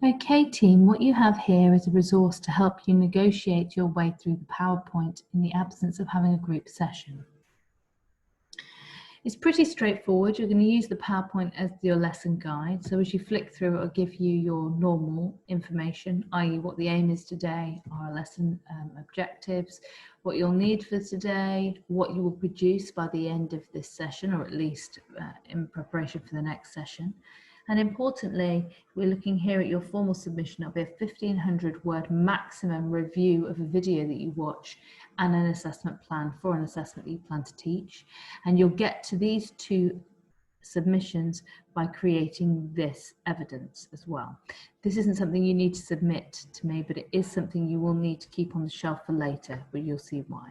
Okay team, what you have here is a resource to help you negotiate your way through the PowerPoint in the absence of having a group session. It's pretty straightforward. You're going to use the PowerPoint as your lesson guide. So as you flick through, it'll give you your normal information, i.e. what the aim is today, our lesson objectives, what you'll need for today, what you will produce by the end of this session, or at least in preparation for the next session. And importantly, we're looking here at your formal submission. It'll be a 1,500 word maximum review of a video that you watch and an assessment plan for an assessment that you plan to teach. And you'll get to these two submissions by creating this evidence as well. This isn't something you need to submit to me, but it is something you will need to keep on the shelf for later, but you'll see why.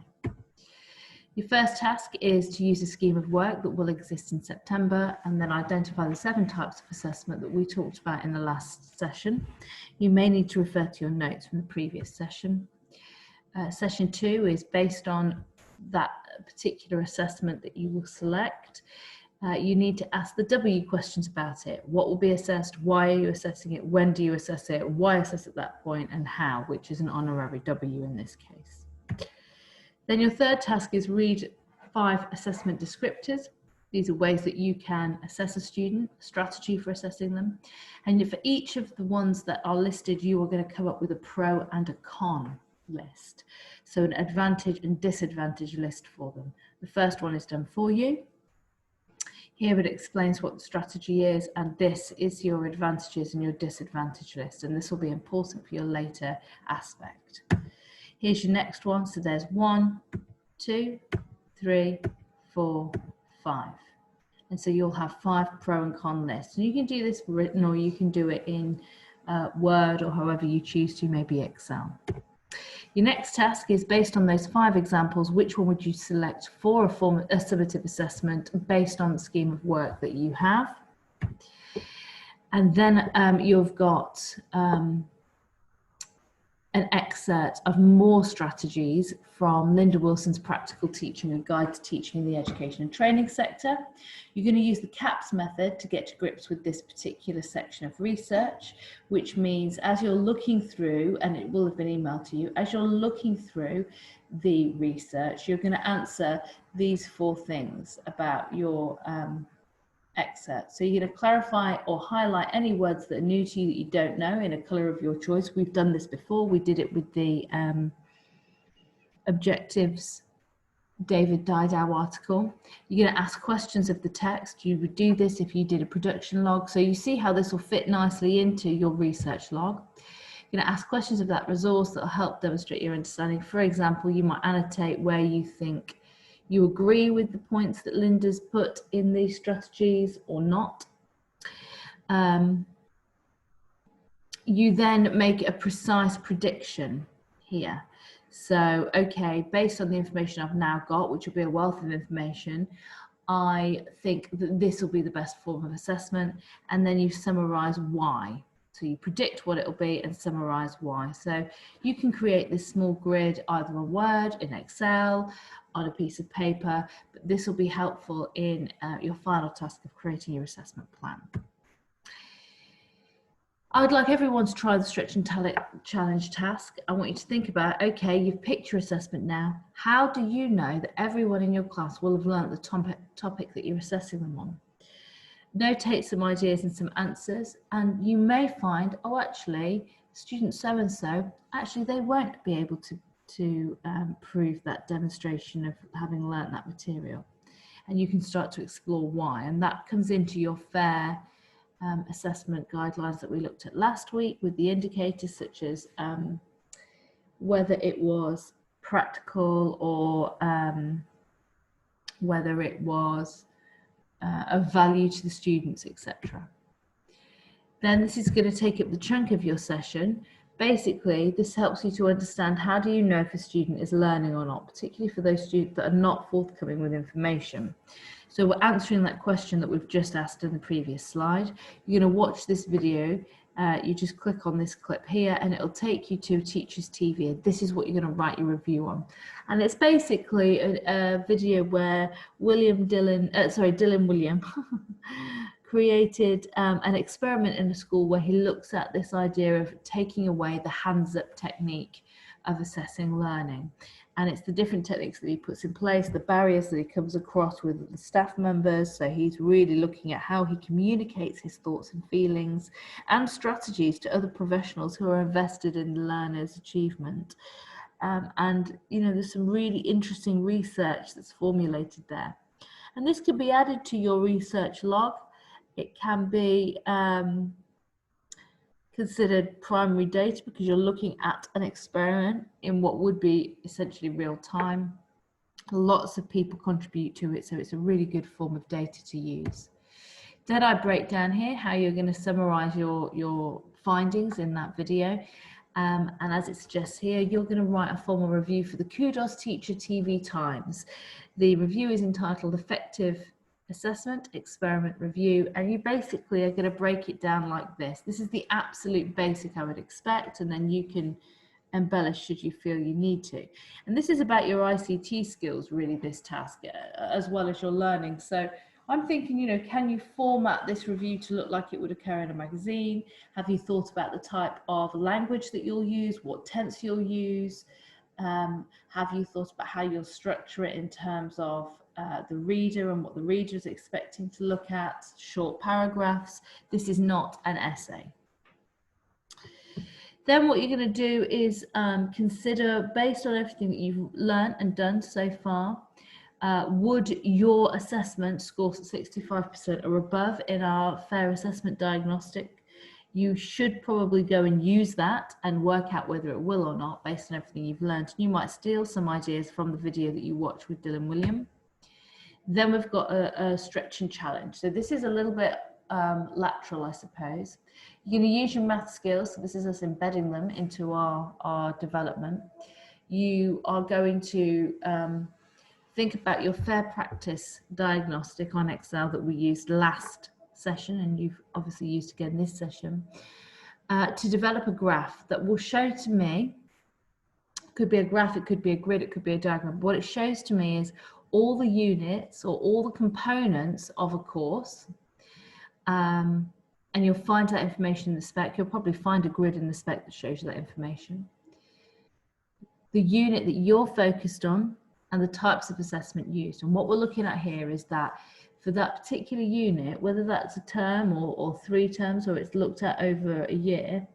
Your first task is to use a scheme of work that will exist in September and then identify the 7 types of assessment that we talked about in the last session. You may need to refer to your notes from the previous session. Session 2 is based on that particular assessment that you will select. You need to ask the W questions about it. What will be assessed? Why are you assessing it? When do you assess it? Why assess at that point? And how, which is an honorary W in this case. Then your third task is read 5 assessment descriptors. These are ways that you can assess a student, strategy for assessing them. And for each of the ones that are listed, you are going to come up with a pro and a con list. So an advantage and disadvantage list for them. The first one is done for you. Here it explains what the strategy is, and this is your advantages and your disadvantage list. And this will be important for your later aspect. Here's your next one. So there's 1, 2, 3, 4, 5. And so you'll have 5 pro and con lists. And you can do this written or you can do it in Word or however you choose to, maybe Excel. Your next task is based on those 5 examples, which one would you select for a summative assessment based on the scheme of work that you have? And then you've got an excerpt of more strategies from Linda Wilson's Practical Teaching, a guide to teaching in the education and training sector. You're going to use the CAPS method to get to grips with this particular section of research, which means as you're looking through, and it will have been emailed to you, as you're looking through the research, you're going to answer these 4 things about your excerpt. So you're going to clarify or highlight any words that are new to you that you don't know in a colour of your choice. We've done this before. We did it with the objectives David Didow article. You're going to ask questions of the text. You would do this if you did a production log. So you see how this will fit nicely into your research log. You're going to ask questions of that resource that will help demonstrate your understanding. For example, you might annotate where you think you agree with the points that Linda's put in these strategies or not. You then make a precise prediction here. So, okay, based on the information I've now got, which will be a wealth of information, I think that this will be the best form of assessment. And then you summarize why. So you predict what it'll be and summarize why. So you can create this small grid either on Word, in Excel, on a piece of paper, but this will be helpful in your final task of creating your assessment plan. I would like everyone to try the stretch and challenge task. I want you to think about, okay, you've picked your assessment now. How do you know that everyone in your class will have learnt the topic that you're assessing them on? Notate some ideas and some answers, and you may find, oh, actually, student so-and-so, actually, they won't be able to prove that demonstration of having learnt that material. And you can start to explore why. And that comes into your FAIR assessment guidelines that we looked at last week with the indicators such as whether it was practical or whether it was of value to the students, etc. Then this is going to take up the chunk of your session. Basically, this helps you to understand how do you know if a student is learning or not, particularly for those students that are not forthcoming with information. So we're answering that question that we've just asked in the previous slide. You're going to watch this video. You just click on this clip here and it'll take you to Teachers TV. This is what you're going to write your review on. And it's basically a video where Dylan William created an experiment in a school where he looks at this idea of taking away the hands-up technique of assessing learning. And it's the different techniques that he puts in place, the barriers that he comes across with the staff members. So he's really looking at how he communicates his thoughts and feelings and strategies to other professionals who are invested in the learner's achievement. And, you know, there's some really interesting research that's formulated there. And this can be added to your research log. It can be considered primary data because you're looking at an experiment in what would be essentially real time. Lots of people contribute to it, so it's a really good form of data to use. Then I break down here how you're going to summarize your findings in that video. And as it suggests here, you're going to write a formal review for the Kudos Teacher TV Times. The review is entitled Effective Assessment Experiment Review, and you basically are going to break it down like this. This is the absolute basic I would expect, and then you can embellish should you feel you need to. And this is about your ICT skills, really, this task, as well as your learning. So I'm thinking, you know, can you format this review to look like it would occur in a magazine? Have you thought about the type of language that you'll use, what tense you'll use? Have you thought about how you'll structure it in terms of the reader and what the reader is expecting to look at, short paragraphs? This is not an essay. Then what you're going to do is consider, based on everything that you've learned and done so far, would your assessment score 65% or above in our fair assessment diagnostic? You should probably go and use that and work out whether it will or not based on everything you've learned. You might steal some ideas from the video that you watched with Dylan William. Then we've got a stretch and challenge. So this is a little bit lateral, I suppose. You're going to use your math skills. So this is us embedding them into our development. You are going to think about your fair practice diagnostic on Excel that we used last session, and you've obviously used again this session, to develop a graph that will show to me, could be a graph, it could be a grid, it could be a diagram. What it shows to me is all the units or all the components of a course, and you'll find that information in the spec. You'll probably find a grid in the spec that shows you that information. The unit that you're focused on and the types of assessment used. And what we're looking at here is that for that particular unit, whether that's a term or 3 terms, or it's looked at over a year,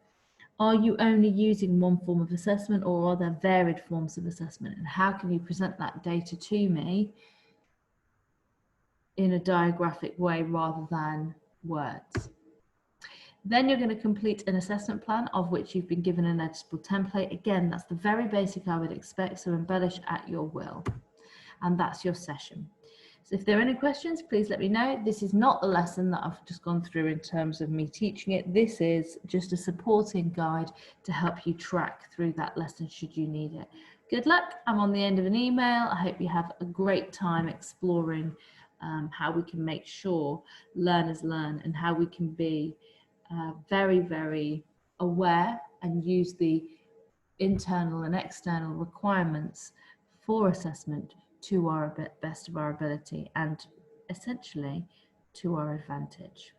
are you only using one form of assessment, or are there varied forms of assessment? And how can you present that data to me in a diagraphic way rather than words? Then you're going to complete an assessment plan of which you've been given an editable template. Again, that's the very basic I would expect, so embellish at your will. And that's your session. So if there are any questions, please let me know. This is not the lesson that I've just gone through in terms of me teaching it. This is just a supporting guide to help you track through that lesson should you need it. Good luck. I'm on the end of an email. I hope you have a great time exploring how we can make sure learners learn and how we can be very, very aware and use the internal and external requirements for assessment to our best of our ability and essentially to our advantage.